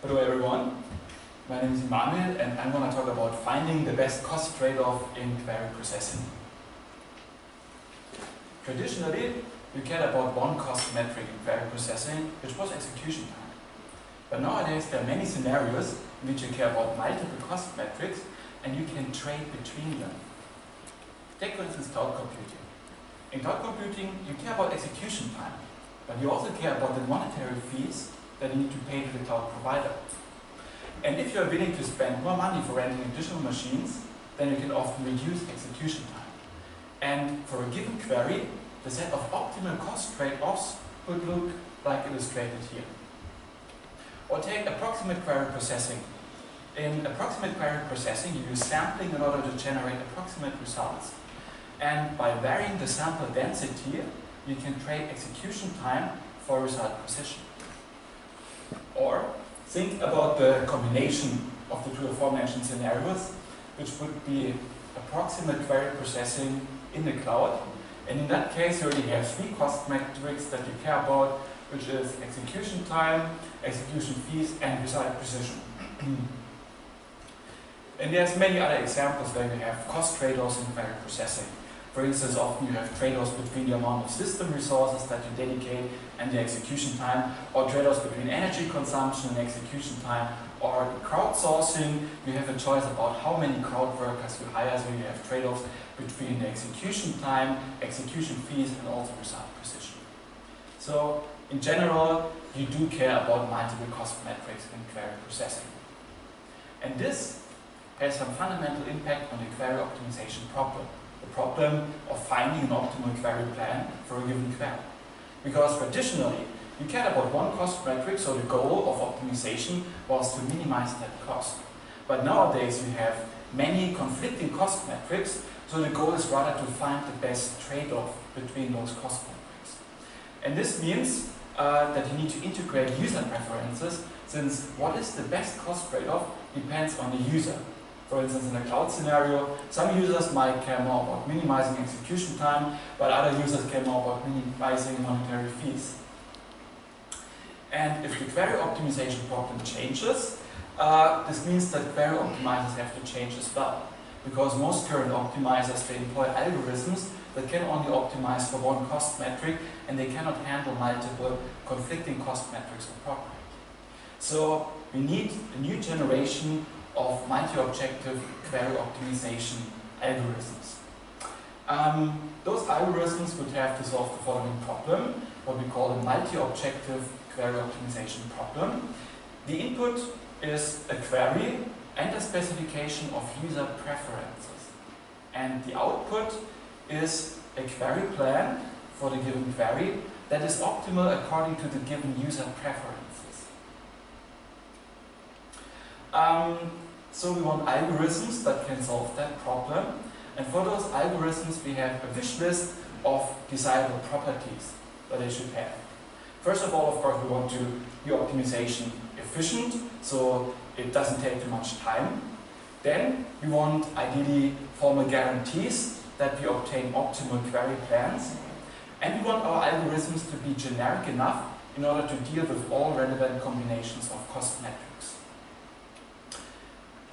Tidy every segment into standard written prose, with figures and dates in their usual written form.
Hello everyone, my name is Immanuel and I'm going to talk about finding the best cost trade-off in query processing. Traditionally, we cared about one cost metric in query processing, which was execution time. But nowadays there are many scenarios in which you care about multiple cost metrics and you can trade between them. Take for instance cloud computing. In cloud computing you care about execution time, but you also care about the monetary fees that you need to pay to the cloud provider. And if you are willing to spend more money for renting additional machines, then you can often reduce execution time. And for a given query, the set of optimal cost trade-offs would look like illustrated here. Or take approximate query processing. In approximate query processing, you use sampling in order to generate approximate results. And by varying the sample density, you can trade execution time for result precision. Or think about the combination of the two aforementioned scenarios, which would be approximate query processing in the cloud. And in that case, you already have three cost metrics that you care about, which is execution time, execution fees, and result precision. And there's many other examples where you have cost trade-offs in query processing. For instance, often you have trade-offs between the amount of system resources that you dedicate and the execution time, or trade-offs between energy consumption and execution time, or crowdsourcing, you have a choice about how many crowd workers you hire, so you have trade-offs between the execution time, execution fees, and also result precision. So, in general, you do care about multiple cost metrics in query processing. And this has some fundamental impact on the query optimization problem. The problem of finding an optimal query plan for a given query. Because traditionally, you cared about one cost metric, so the goal of optimization was to minimize that cost. But nowadays you have many conflicting cost metrics, so the goal is rather to find the best trade-off between those cost metrics. And this means that you need to integrate user preferences, since what is the best cost trade-off depends on the user. For instance, in a cloud scenario, some users might care more about minimizing execution time, but other users care more about minimizing monetary fees. And if the query optimization problem changes, this means that query optimizers have to change as well. Because most current optimizers, they employ algorithms that can only optimize for one cost metric, and they cannot handle multiple conflicting cost metrics appropriately. So we need a new generation of multi-objective query optimization algorithms. Those algorithms would have to solve the following problem, what we call a multi-objective query optimization problem. The input is a query and a specification of user preferences. And the output is a query plan for the given query that is optimal according to the given user preferences. So we want algorithms that can solve that problem, and for those algorithms we have a wish list of desirable properties that they should have. First of all, of course, we want to do optimization efficient, so it doesn't take too much time. Then we want ideally formal guarantees that we obtain optimal query plans, and we want our algorithms to be generic enough in order to deal with all relevant combinations of cost metrics.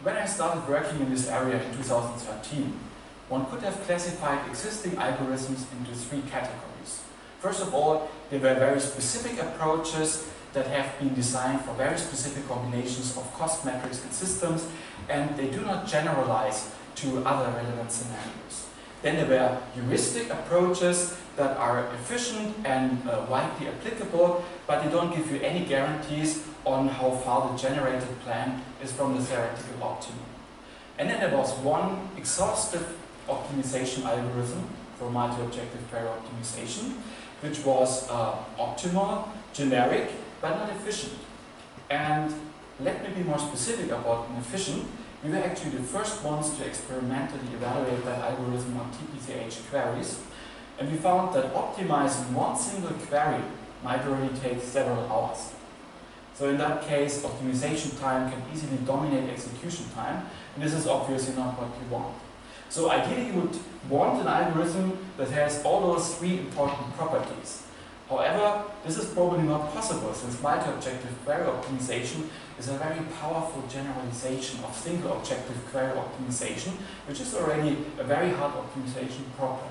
When I started working in this area in 2013, one could have classified existing algorithms into three categories. First of all, there were very specific approaches that have been designed for very specific combinations of cost metrics and systems, and they do not generalize to other relevant scenarios. Then there were heuristic approaches that are efficient and widely applicable, but they don't give you any guarantees on how far the generated plan is from the theoretical optimum. And then there was one exhaustive optimization algorithm for multi-objective query optimization, which was optimal, generic, but not efficient. And let me be more specific about inefficient. We were actually the first ones to experimentally evaluate that algorithm on TPCH queries, and we found that optimizing one single query might already take several hours. So in that case, optimization time can easily dominate execution time, and this is obviously not what we want. So ideally you would want an algorithm that has all those three important properties. However, this is probably not possible since multi-objective query optimization is a very powerful generalization of single-objective query optimization, which is already a very hard optimization problem.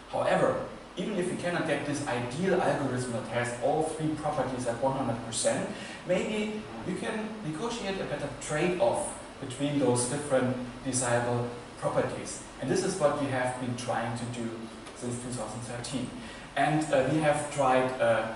However, even if you cannot get this ideal algorithm that has all three properties at 100%, maybe you can negotiate a better trade-off between those different desirable properties. And this is what we have been trying to do since 2013. And we have tried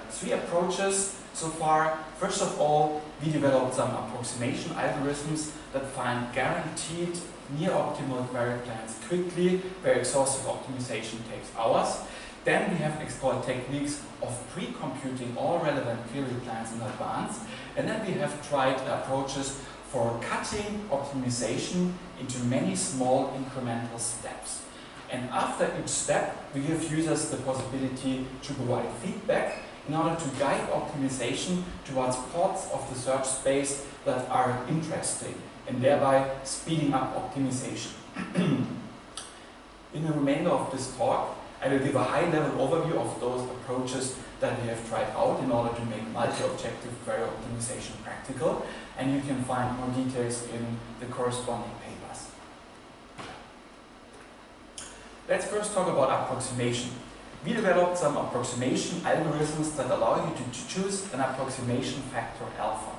three approaches so far. First of all, we developed some approximation algorithms that find guaranteed near-optimal query plans quickly, where exhaustive optimization takes hours. Then we have explored techniques of pre-computing all relevant query plans in advance. And then we have tried approaches for cutting optimization into many small incremental steps. And after each step, we give users the possibility to provide feedback in order to guide optimization towards parts of the search space that are interesting, and thereby speeding up optimization. In the remainder of this talk, I will give a high-level overview of those approaches that we have tried out in order to make multi-objective query optimization practical, and you can find more details in the corresponding papers. Let's first talk about approximation. We developed some approximation algorithms that allow you to choose an approximation factor alpha.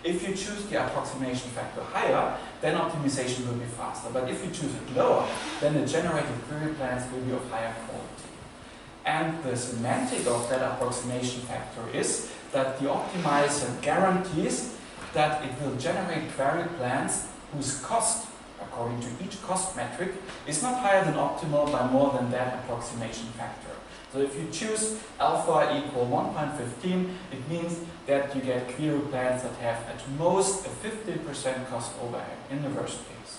If you choose the approximation factor higher, then optimization will be faster. But if you choose it lower, then the generated query plans will be of higher quality. And the semantic of that approximation factor is that the optimizer guarantees that it will generate query plans whose cost, according to each cost metric, is not higher than optimal by more than that approximation factor. So if you choose alpha equal 1.15, it means that you get query plans that have at most a 15% cost overhead in the worst case.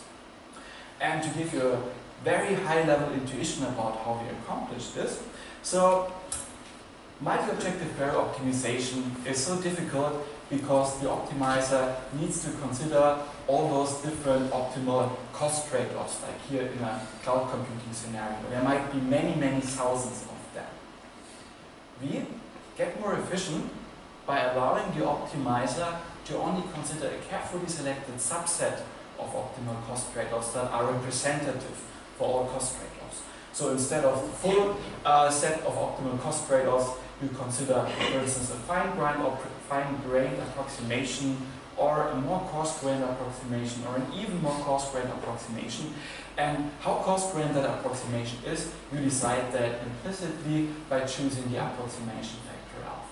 And to give you a very high-level intuition about how we accomplish this, so multi-objective query optimization is so difficult because the optimizer needs to consider all those different optimal cost trade-offs, like here in a cloud computing scenario. There might be many, many thousands of them. We get more efficient by allowing the optimizer to only consider a carefully selected subset of optimal cost trade-offs that are representative for all cost trade-offs. So instead of the full set of optimal cost trade-offs, you consider, for instance, a fine-grained approximation, or a more coarse-grained approximation, or an even more coarse-grained approximation. And how coarse-grained that approximation is, you decide that implicitly by choosing the approximation factor alpha.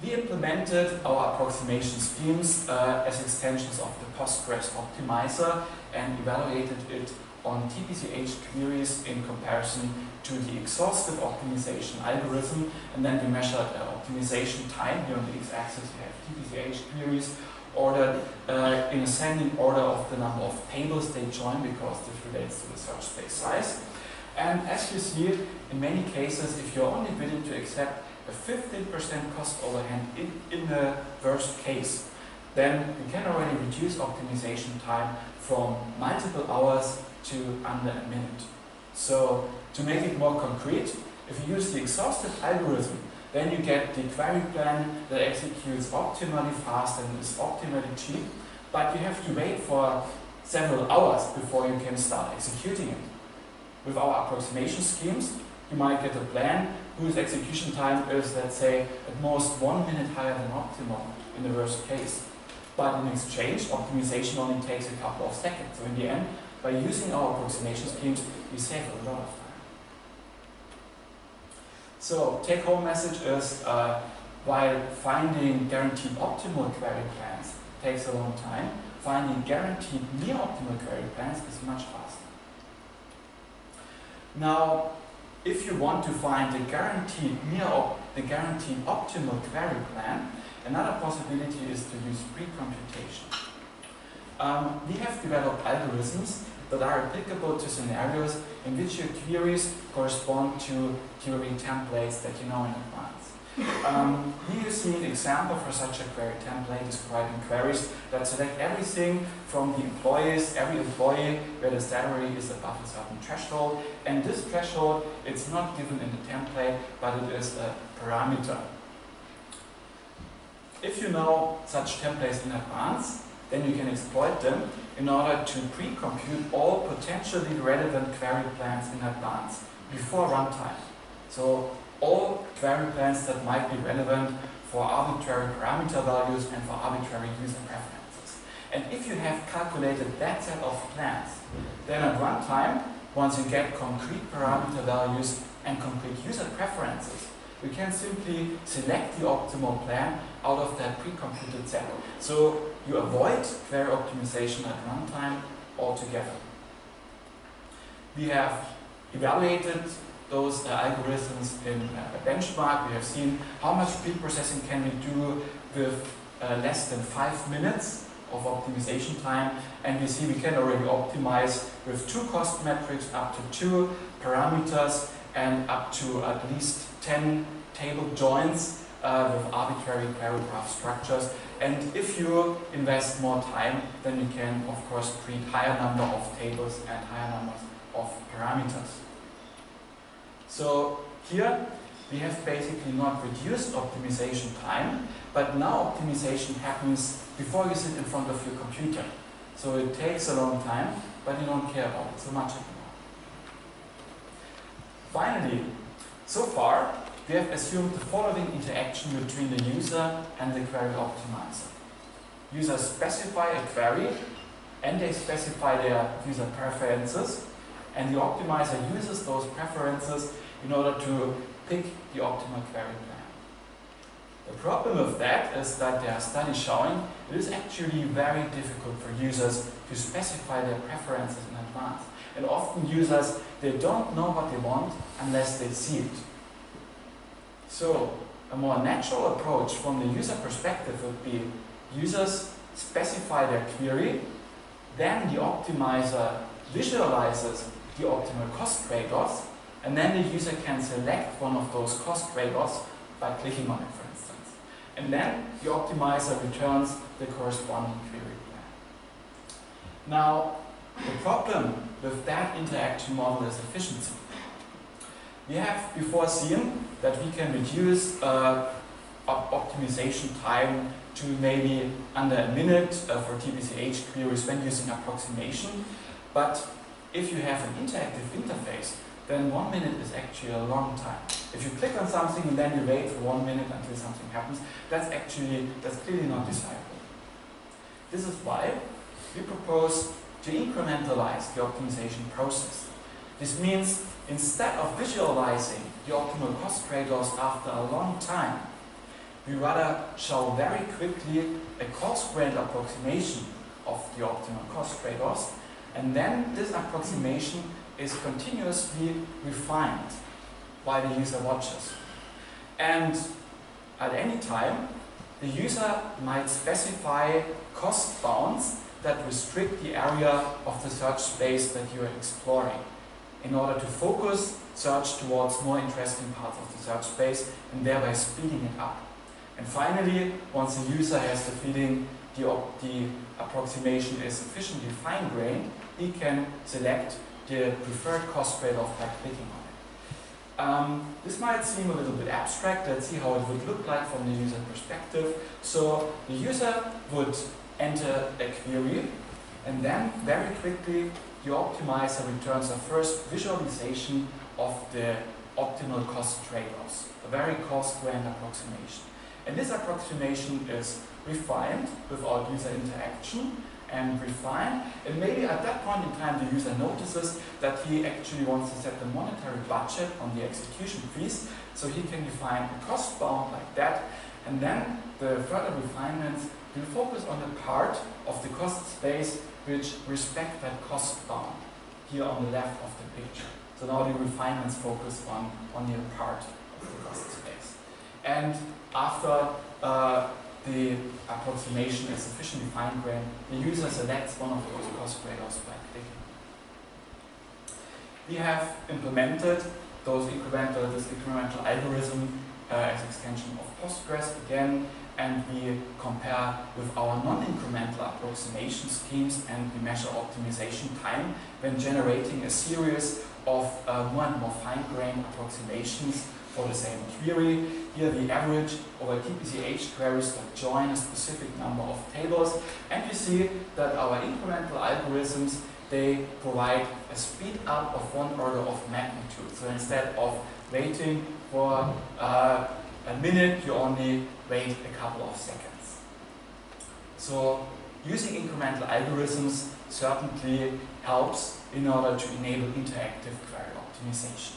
We implemented our approximation schemes as extensions of the Postgres optimizer and evaluated it on TPCH queries in comparison to the exhaustive optimization algorithm, and then we measured optimization time. Here on the x-axis we have TPCH queries ordered in ascending order of the number of tables they join, because this relates to the search space size. And as you see, in many cases, if you're only willing to accept a 15% cost overhead in the worst case, then you can already reduce optimization time from multiple hours to under a minute. So to make it more concrete, if you use the exhaustive algorithm, then you get the query plan that executes optimally fast and is optimally cheap, but you have to wait for several hours before you can start executing it. With our approximation schemes, you might get a plan whose execution time is, let's say, at most 1 minute higher than optimal in the worst case. But in exchange, optimization only takes a couple of seconds. So in the end, by using our approximation schemes, we save a lot of time. So, take-home message is, while finding guaranteed optimal query plans takes a long time, finding guaranteed near-optimal query plans is much faster. Now, if you want to find the guaranteed optimal query plan, another possibility is to use pre-computation. We have developed algorithms that are applicable to scenarios in which your queries correspond to query templates that you know in advance. Here you see an example for such a query template describing queries that select everything from the employees, every employee where the salary is above a certain threshold. And this threshold, it's not given in the template, but it is a parameter. If you know such templates in advance, then you can exploit them in order to pre-compute all potentially relevant query plans in advance, before runtime. So all query plans that might be relevant for arbitrary parameter values and for arbitrary user preferences. And if you have calculated that set of plans, then at runtime, once you get concrete parameter values and concrete user preferences, we can simply select the optimal plan out of that pre-computed set. So you avoid query optimization at runtime altogether. We have evaluated those algorithms in a benchmark. We have seen how much pre-processing can we do with less than 5 minutes of optimization time, and we see we can already optimize with 2 cost metrics, up to 2 parameters, and up to at least 10 table joins with arbitrary query graph structures. And if you invest more time, then you can of course create higher number of tables and higher numbers of parameters. So here we have basically not reduced optimization time, but now optimization happens before you sit in front of your computer. So it takes a long time, but you don't care about it so much anymore. Finally, so far we have assumed the following interaction between the user and the query optimizer. Users specify a query and they specify their user preferences, and the optimizer uses those preferences in order to pick the optimal query plan. The problem with that is that there are studies showing it is actually very difficult for users to specify their preferences in advance. And often users, they don't know what they want unless they see it. So a more natural approach from the user perspective would be users specify their query, then the optimizer visualizes the optimal cost trade-offs, and then the user can select one of those cost trade-offs by clicking on it, for instance. And then the optimizer returns the corresponding query plan. Now, the problem with that interaction model is efficiency. We have before seen that we can reduce optimization time to maybe under a minute for TBCH queries when using approximation. But if you have an interactive interface, then 1 minute is actually a long time. If you click on something and then you wait for 1 minute until something happens, that's clearly not desirable. This is why we propose to incrementalize the optimization process. This means instead of visualizing the optimal cost trade-offs after a long time, we rather show very quickly a coarse-grained approximation of the optimal cost trade-offs, and then this approximation is continuously refined while the user watches. And at any time, the user might specify cost bounds that restrict the area of the search space that you are exploring in order to focus search towards more interesting parts of the search space and thereby speeding it up. And finally, once the user has the feeling the approximation is sufficiently fine-grained, he can select the preferred cost trade-off by clicking on it. This might seem a little bit abstract. Let's see how it would look like from the user perspective. So the user would enter a query, and then very quickly the optimizer returns a first visualization of the optimal cost trade-offs, a very coarse-grained approximation. And this approximation is refined without user interaction and refined, and maybe at that point in time the user notices that he actually wants to set the monetary budget on the execution fees, so he can define a cost bound like that, and then the further refinements will focus on the part of the cost space which respect that cost bound here on the left of the picture. So now the refinements focus on the part of the cost space. And after the approximation is sufficiently fine-grained, the user selects one of those cost trade-offs by clicking. We have implemented this incremental algorithm as extension of Postgres again, and we compare with our non-incremental approximation schemes, and we measure optimization time when generating a series of more and more fine-grained approximations for the same query. Here we average over TPCH queries that join a specific number of tables, and we see that our incremental algorithms, they provide a speed up of 1 order of magnitude. So instead of waiting for a minute, you only wait a couple of seconds. So using incremental algorithms certainly helps in order to enable interactive query optimization.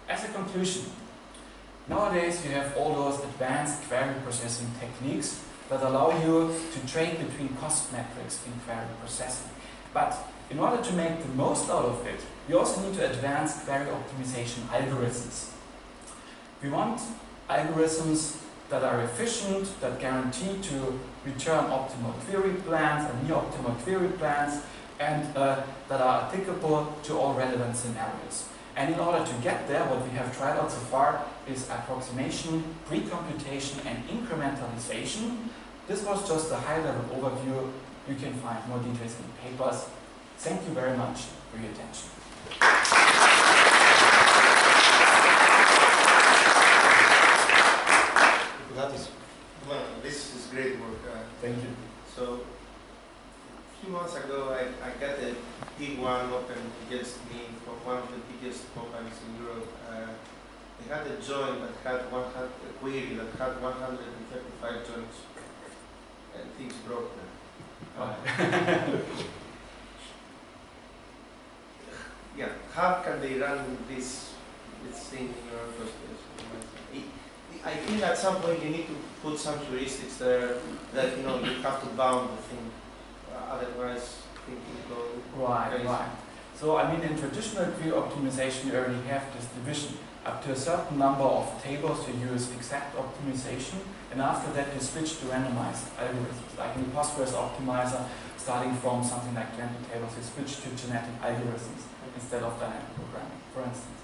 As a conclusion, nowadays you have all those advanced query processing techniques that allow you to trade between cost metrics in query processing. But in order to make the most out of it, we also need to advance query optimization algorithms. We want algorithms that are efficient, that guarantee to return optimal query plans and near optimal query plans, and that are applicable to all relevant scenarios. And in order to get there, what we have tried out so far is approximation, pre-computation, and incrementalization. This was just a high-level overview. You can find more details in the papers. Thank you very much for your attention. Well, this is great work. Thank you. So, a few months ago, I got a big one open against me from one of the biggest companies in Europe. They had a join that had a query that had 135 joins, and things broke there. Yeah, how can they run this thing in your first place? I think at some point you need to put some heuristics there that you have to bound the thing. Otherwise, things will go crazy. Right. So I mean, in traditional query optimization, you already have this division. Up to a certain number of tables, you use exact optimization, and after that, you switch to randomized algorithms. Like in the Postgres optimizer, starting from something like 20 tables, you switch to genetic algorithms instead of dynamic programming, for instance.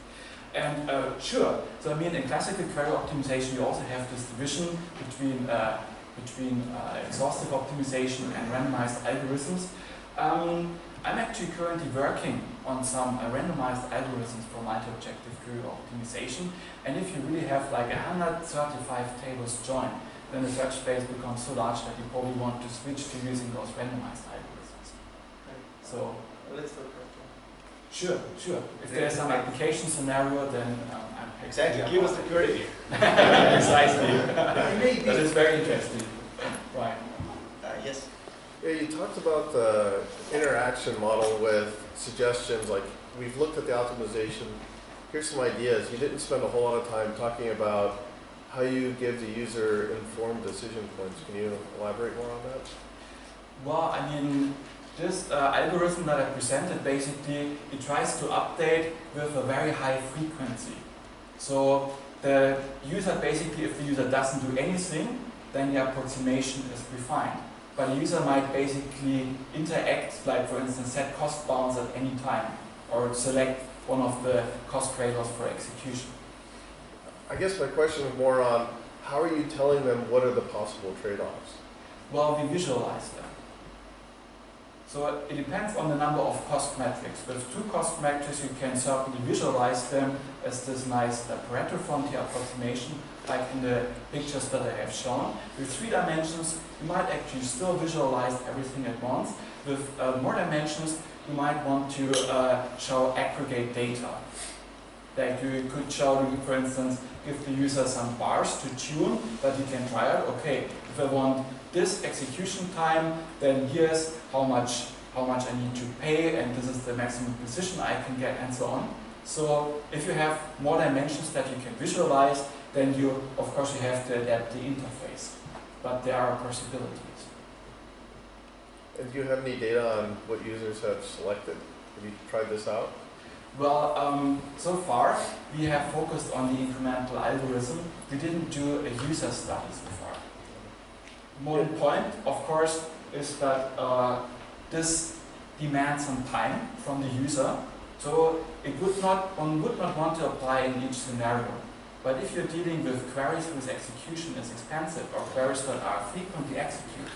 And sure, so I mean, in classical query optimization, you also have this division between exhaustive optimization and randomized algorithms. I'm actually currently working on some randomized algorithms for multi-objective query optimization. And if you really have like 135 tables joined, then the search space becomes so large that you probably want to switch to using those randomized algorithms. Okay. So let's look at Sure. If there's some application scenario, then I'm exactly. Give us the query. Precisely. That is very interesting. Right. Yes. Yeah, you talked about the interaction model with suggestions, like we've looked at the optimization. Here's some ideas. You didn't spend a whole lot of time talking about how you give the user informed decision points. Can you elaborate more on that? Well, I mean, this algorithm that I presented, basically, it tries to update with a very high frequency. So the user basically, if the user doesn't do anything, then the approximation is refined. But the user might basically interact, like for instance, set cost bounds at any time, or select one of the cost trade-offs for execution. I guess my question is more on how are you telling them what are the possible trade-offs? Well, we visualize them. So it depends on the number of cost metrics. With 2 cost metrics, you can certainly visualize them as this nice Pareto frontier approximation, like in the pictures that I have shown. With 3 dimensions, you might actually still visualize everything at once. With more dimensions, you might want to show aggregate data. Like you could show, for instance, give the user some bars to tune, that you can try out. Okay, if I want this execution time, then here's how much I need to pay, and this is the maximum precision I can get, and so on. So if you have more dimensions that you can visualize, then of course you have to adapt the interface. But there are possibilities. And do you have any data on what users have selected? Have you tried this out? Well, so far we have focused on the incremental algorithm. We didn't do a user study so far. More point, of course, is that this demands some time from the user. So one would not want to apply in each scenario. But if you're dealing with queries whose execution is expensive or queries that are frequently executed,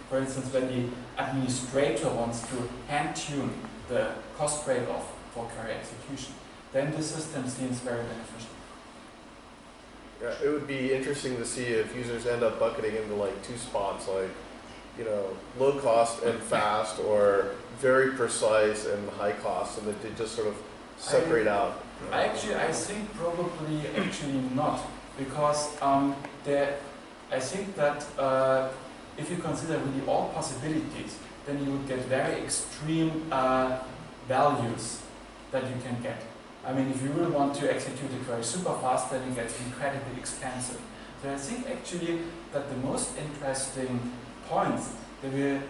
for instance, when the administrator wants to hand-tune the cost trade-off for query execution, then the system seems very beneficial. Yeah, it would be interesting to see if users end up bucketing into like two spots, like, you know, low cost and fast, or very precise and high cost, and that they just sort of separate out. I think probably not, because I think that if you consider really all possibilities, then you would get very extreme values that you can get. I mean, if you really want to execute a query super fast, then it gets incredibly expensive. So I think actually that the most interesting points, there will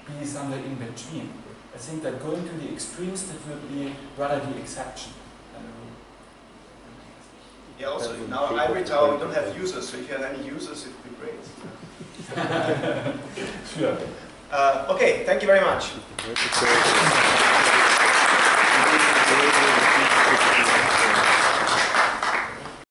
be somewhere in between. I think that going to the extremes, that will be rather the exception than the rule. Yeah, also, now Ivory Tower, we don't have users, so if you have any users, it would be great. Sure. Okay, thank you very much.